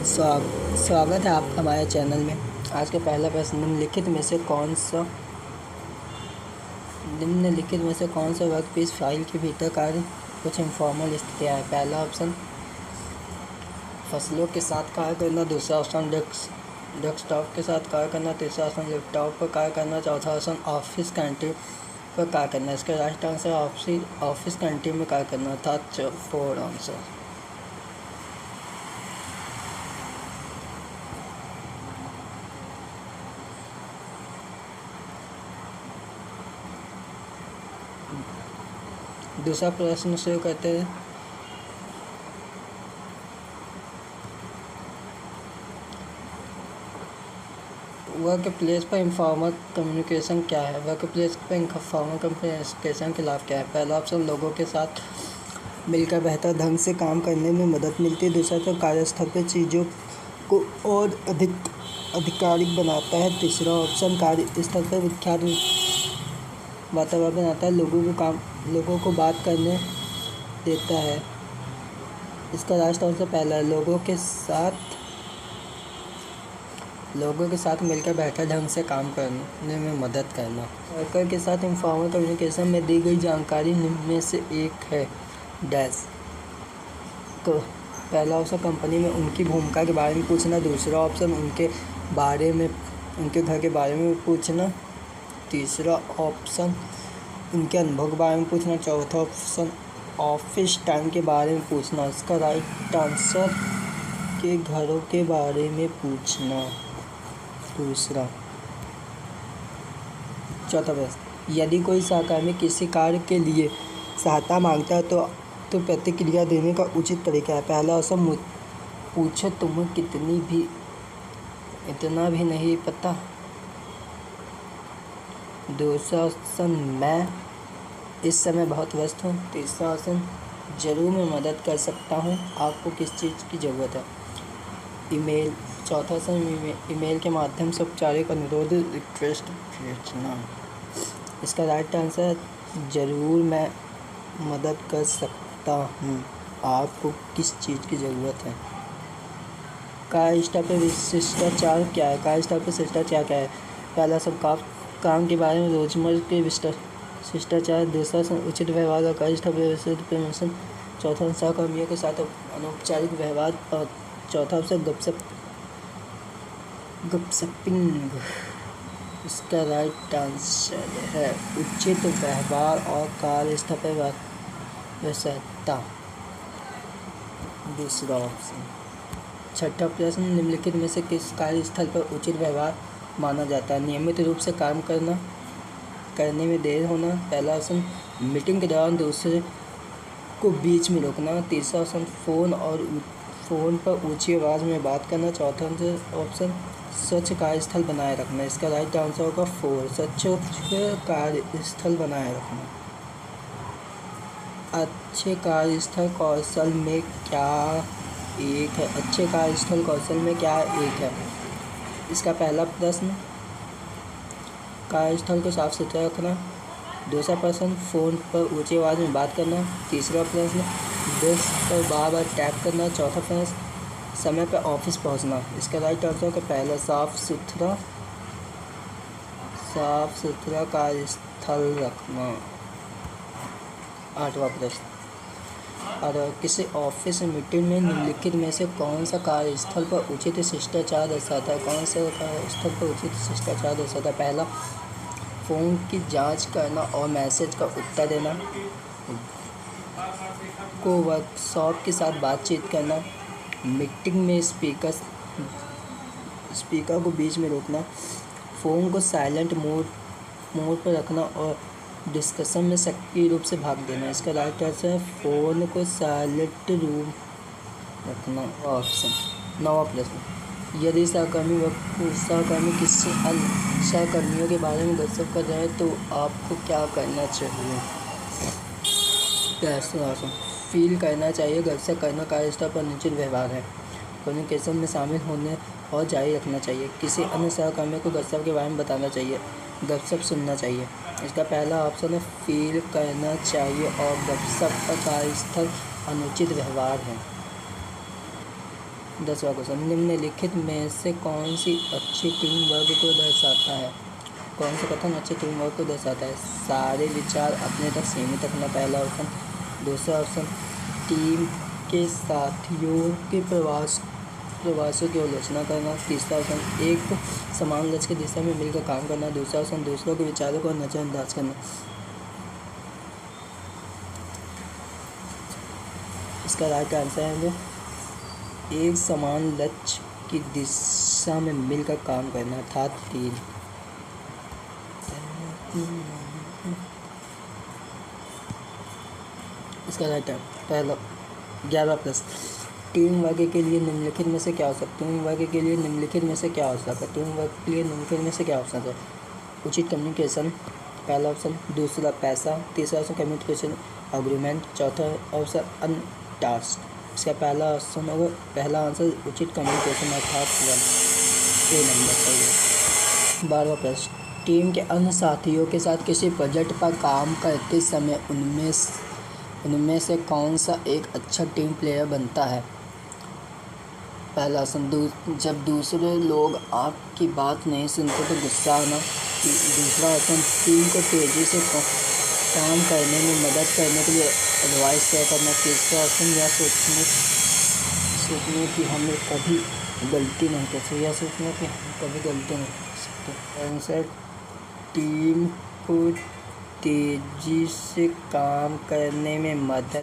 स्वागत है आपका हमारे चैनल में। आज का पहला प्रश्न, निम्नलिखित में से कौन सा वर्कपीस फाइल के भीतर कार्य कुछ इनफॉर्मल स्थितियाँ हैं। पहला ऑप्शन फसलों के साथ कार्य करना, दूसरा ऑप्शन डेस्कटॉप के साथ कार्य करना, तीसरा ऑप्शन लैपटॉप पर कार्य करना, चौथा ऑप्शन ऑफिस कैंटीन पर कार्य करना। इसका राइट आंसर ऑफिस कैंटीन में कार्य करना था। 4 आंसर। दूसरा प्रश्न शुरू करते हैं। वर्क प्लेस पर इनफॉर्मल कम्युनिकेशन क्या है। वर्क प्लेस पर इनफॉर्मल कम्युनिकेशन के लाभ क्या है। पहला ऑप्शन लोगों के साथ मिलकर बेहतर ढंग से काम करने में मदद मिलती है। दूसरा तो कार्यस्थल पर चीज़ों को और अधिक आधिकारिक बनाता है। तीसरा ऑप्शन कार्यस्थल पर विख्यात वातावरण बनाता है, लोगों को बात करने देता है। इसका राइट आंसर पहला है, लोगों के साथ मिलकर बेहतर ढंग से काम करने में मदद करना। वर्कर के साथ इनफॉर्मल कम्युनिकेशन में दी गई जानकारी निम्न में से एक है डैश। तो पहला ऑप्शन कंपनी में उनकी भूमिका के बारे में पूछना, दूसरा ऑप्शन उनके घर के बारे में पूछना, तीसरा ऑप्शन उनके अनुभव के बारे में पूछना, चौथा ऑप्शन ऑफिस टाइम के बारे में पूछना। इसका राइट आंसर के घरों के बारे में पूछना, दूसरा। चौथा प्रश्न, यदि कोई सहकर्मी किसी कार्य के लिए सहायता मांगता है तो प्रतिक्रिया देने का उचित तरीका है। पहला ऑप्शन पूछो तुम्हें इतना भी नहीं पता। दूसरा ऑप्शन मैं इस समय बहुत व्यस्त हूँ। तीसरा ऑप्शन ज़रूर मैं मदद कर सकता हूँ, आपको किस चीज़ की ज़रूरत है। ईमेल। चौथा ऑप्शन ईमेल के माध्यम से औपचारिक अनुरोध रिक्वेस्ट भेजना। इसका राइट आंसर ज़रूर मैं मदद कर सकता हूँ, आपको किस चीज़ की ज़रूरत है। कार्यस्थल पर शिष्टाचार क्या है। कार्यस्थल पर शिष्टाचार क्या है। पहला सब काम के बारे में रोजमर्रा के शिष्टाचार, दूसरा उचित व्यवहार और कार्यस्थल पर प्रमोशन, चौथा सहकर्मियों के साथ अनौपचारिक व्यवहार और चौथा ऑप्शन गपशपिंग। इसका राइट आंसर है उचित व्यवहार और कार्यस्थल पर व्यस्तता, दूसरा ऑप्शन। छठा प्रश्न, निम्नलिखित में से किस कार्यस्थल पर उचित व्यवहार माना जाता है। नियमित रूप से काम करने में देर होना। पहला ऑप्शन मीटिंग के दौरान दूसरे को बीच में रोकना। तीसरा ऑप्शन फ़ोन पर ऊंची आवाज़ में बात करना। चौथा ऑप्शन स्वच्छ कार्यस्थल बनाए रखना। इसका राइट आंसर होगा 4, स्वच्छ कार्यस्थल बनाए रखना। अच्छे कार्यस्थल कौशल में क्या एक है। अच्छे कार्यस्थल कौशल में क्या एक है। इसका पहला प्रश्न कार्यस्थल को साफ सुथरा रखना। दूसरा प्रश्न फ़ोन पर ऊंची आवाज़ में बात करना। तीसरा प्रश्न डेस्क पर बार बार टैप करना। चौथा प्रश्न समय पर ऑफिस पहुंचना। इसका राइट आंसर का पहला साफ सुथरा कार्यस्थल रखना। आठवां प्रश्न, और किसी ऑफिस मीटिंग में निम्नलिखित में से कौन सा कार्यस्थल पर उचित शिष्टाचार दर्शाता है। कौन सा कार्यस्थल पर उचित शिष्टाचार दर्शाता है। पहला फ़ोन की जांच करना और मैसेज का उत्तर देना, को वर्कशॉप के साथ बातचीत करना, मीटिंग में स्पीकर को बीच में रोकना, फ़ोन को साइलेंट मोड पर रखना और डिस्कशन में सक्रिय रूप से भाग देना। इसका राइट आंसर है फ़ोन को साइलेंट रूम रखना, ऑप्शन। नौवां प्रश्न, यदि सहकर्मी किसी अन्य सहकर्मियों के बारे में गपशप कर रहे हैं तो आपको क्या करना चाहिए। फील करना चाहिए। गपशप करना कार्यस्थल पर अनुचित व्यवहार है। कम्युनिकेशन में शामिल होने और जारी रखना चाहिए। किसी अन्य सहकर्मी को गपशप के बारे में बताना चाहिए। गपशप सुनना चाहिए। इसका पहला ऑप्शन है फील करना चाहिए और गपशप का कार्यस्थल अनुचित व्यवहार है। 10वां क्वेश्चन, निम्नलिखित में से कौन सी अच्छी टीम वर्क को दर्शाता है? कौन सा कथन अच्छे टीम वर्क को दर्शाता है? सारे विचार अपने तक सीमित रखना, पहला ऑप्शन। दूसरा ऑप्शन, टीम के साथियों के प्रवासों की आलोचना करना। तीसरा ऑप्शन, एक समान लक्ष्य की दिशा में मिलकर काम करना। दूसरा ऑप्शन, दूसरों के विचारों को नज़रअंदाज करना। इसका राइट आंसर है एक समान लक्ष्य की दिशा में मिलकर काम करना था 3। इसका राइट है पहला। 11 प्लस, टीम वर्क के लिए निम्नलिखित में से क्या हो सकता है? टीम वर्क के लिए निम्नलिखित में से क्या हो सकता है? टीम वर्क के लिए निम्नलिखित में से क्या हो सकता है? उचित कम्युनिकेशन, पहला ऑप्शन। दूसरा पैसा। तीसरा ऑप्शन कम्युनिकेशन एग्रीमेंट। चौथा ऑप्शन अन टास्क। इसका पहला आंसर उचित कम्युनिकेशन अर्थात 1 ए नंबर पर है। 12वां प्रश्न, टीम के अन्य साथियों के साथ किसी प्रोजेक्ट पर काम करते समय उनमें से कौन सा एक अच्छा टीम प्लेयर बनता है? पहला ऑप्शन, जब दूसरे लोग आपकी बात नहीं सुनते तो गुस्सा आना। दूसरा ऑप्शन, टीम को तेज़ी से काम करने में मदद करने के लिए एडवाइस शेयर करना। तीसरा ऑप्शन, यह सोचने कि हमें कभी गलती नहीं कर सकते, यह सोचना कि हम कभी गलती नहीं कर सकते। आंसर, टीम को तेज़ी से काम करने में मदद